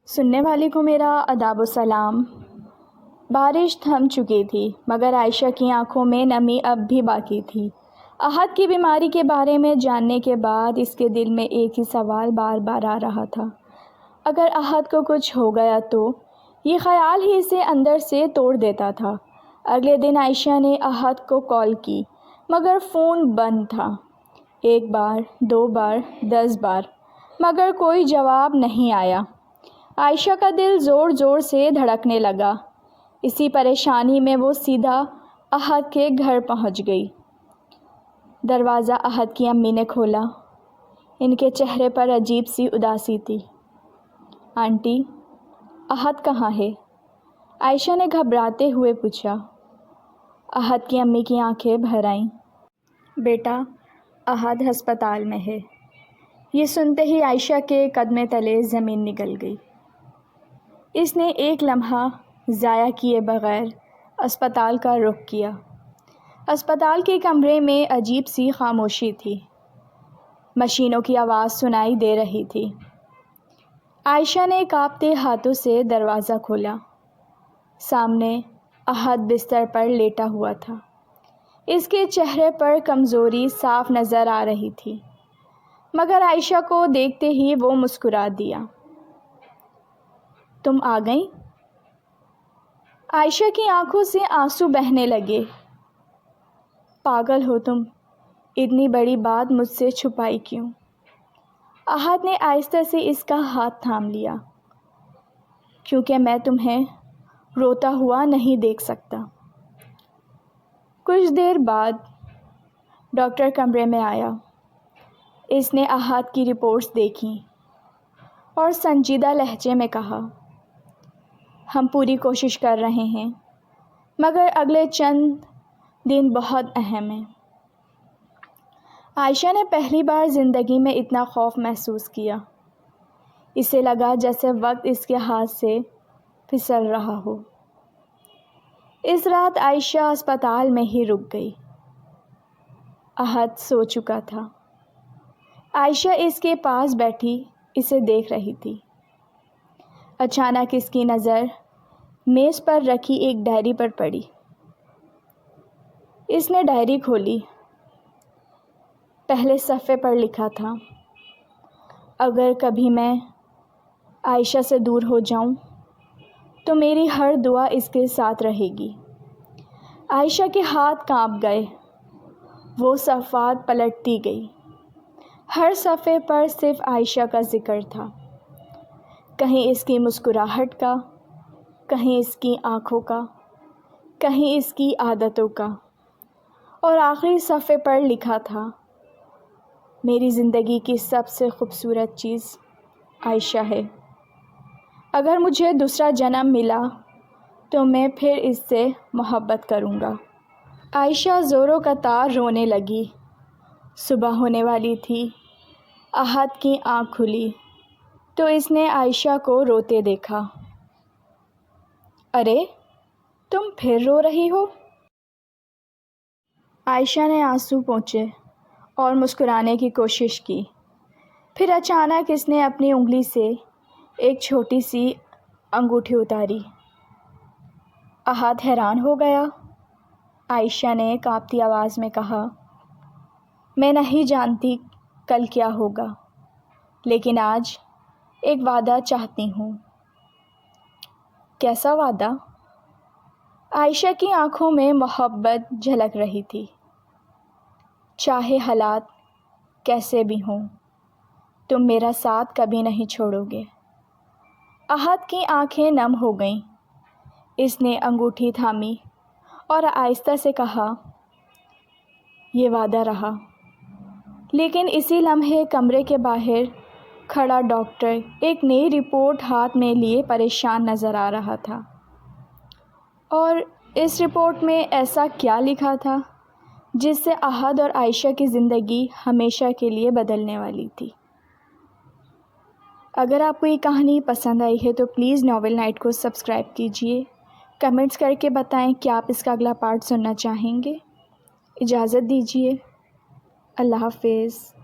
سننے والے کو میرا آداب و سلام۔ بارش تھم چکی تھی مگر عائشہ کی آنکھوں میں نمی اب بھی باقی تھی۔ احد کی بیماری کے بارے میں جاننے کے بعد اس کے دل میں ایک ہی سوال بار بار آ رہا تھا، اگر احد کو کچھ ہو گیا تو؟ یہ خیال ہی اسے اندر سے توڑ دیتا تھا۔ اگلے دن عائشہ نے احد کو کال کی مگر فون بند تھا۔ 1 بار 2 بار 10 بار مگر کوئی جواب نہیں آیا۔ عائشہ کا دل زور زور سے دھڑکنے لگا۔ اسی پریشانی میں وہ سیدھا احد کے گھر پہنچ گئی۔ دروازہ احد کی امی نے کھولا۔ ان کے چہرے پر عجیب سی اداسی تھی۔ آنٹی، احد کہاں ہے؟ عائشہ نے گھبراتے ہوئے پوچھا۔ احد کی امی کی آنکھیں بھر آئیں۔ بیٹا، احد ہسپتال میں ہے۔ یہ سنتے ہی عائشہ کے قدمے تلے زمین نکل گئی۔ اس نے ایک لمحہ ضائع کیے بغیر اسپتال کا رخ کیا۔ اسپتال کے کمرے میں عجیب سی خاموشی تھی۔ مشینوں کی آواز سنائی دے رہی تھی۔ عائشہ نے کانپتے ہاتھوں سے دروازہ کھولا۔ سامنے احد بستر پر لیٹا ہوا تھا۔ اس کے چہرے پر کمزوری صاف نظر آ رہی تھی مگر عائشہ کو دیکھتے ہی وہ مسکرا دیا۔ تم آ گئیں؟ عائشہ کی آنکھوں سے آنسو بہنے لگے۔ پاگل ہو تم، اتنی بڑی بات مجھ سے چھپائی کیوں؟ احد نے آہستہ سے اس کا ہاتھ تھام لیا۔ کیونکہ میں تمہیں روتا ہوا نہیں دیکھ سکتا۔ کچھ دیر بعد ڈاکٹر کمرے میں آیا۔ اس نے احد کی رپورٹس دیکھیں اور سنجیدہ لہجے میں کہا، ہم پوری کوشش کر رہے ہیں مگر اگلے چند دن بہت اہم ہیں۔ عائشہ نے پہلی بار زندگی میں اتنا خوف محسوس کیا۔ اسے لگا جیسے وقت اس کے ہاتھ سے پھسل رہا ہو۔ اس رات عائشہ اسپتال میں ہی رک گئی۔ احد سو چکا تھا۔ عائشہ اس کے پاس بیٹھی اسے دیکھ رہی تھی۔ اچانک اس کی نظر میز پر رکھی ایک ڈائری پر پڑی۔ اس نے ڈائری کھولی۔ پہلے صفحے پر لکھا تھا، اگر کبھی میں عائشہ سے دور ہو جاؤں تو میری ہر دعا اس کے ساتھ رہے گی۔ عائشہ کے ہاتھ کانپ گئے۔ وہ صفحات پلٹتی گئی۔ ہر صفحے پر صرف عائشہ کا ذکر تھا، کہیں اس کی مسکراہٹ کا، کہیں اس کی آنکھوں کا، کہیں اس کی عادتوں کا، اور آخری صفحے پر لکھا تھا، میری زندگی کی سب سے خوبصورت چیز عائشہ ہے۔ اگر مجھے دوسرا جنم ملا تو میں پھر اس سے محبت کروں گا۔ عائشہ زوروں کا تار رونے لگی۔ صبح ہونے والی تھی۔ احد کی آنکھ کھلی تو اس نے عائشہ کو روتے دیکھا۔ ارے، تم پھر رو رہی ہو؟ عائشہ نے آنسو پونچھے اور مسکرانے کی کوشش کی۔ پھر اچانک اس نے اپنی انگلی سے ایک چھوٹی سی انگوٹھی اتاری۔ احد حیران ہو گیا۔ عائشہ نے کانپتی آواز میں کہا، میں نہیں جانتی کل کیا ہوگا لیکن آج ایک وعدہ چاہتی ہوں۔ کیسا وعدہ؟ عائشہ کی آنکھوں میں محبت جھلک رہی تھی۔ چاہے حالات کیسے بھی ہوں، تم میرا ساتھ کبھی نہیں چھوڑو گے۔ احد کی آنکھیں نم ہو گئیں۔ اس نے انگوٹھی تھامی اور آہستہ سے کہا، یہ وعدہ رہا۔ لیکن اسی لمحے کمرے کے باہر کھڑا ڈاکٹر ایک نئی رپورٹ ہاتھ میں لیے پریشان نظر آ رہا تھا۔ اور اس رپورٹ میں ایسا کیا لکھا تھا جس سے احد اور عائشہ کی زندگی ہمیشہ کے لیے بدلنے والی تھی؟ اگر آپ کو یہ کہانی پسند آئی ہے تو پلیز ناول نائٹ کو سبسکرائب کیجیے۔ کمنٹس کر کے بتائیں کہ آپ اس کا اگلا پارٹ سننا چاہیں گے۔ اجازت دیجیے۔ اللہ حافظ۔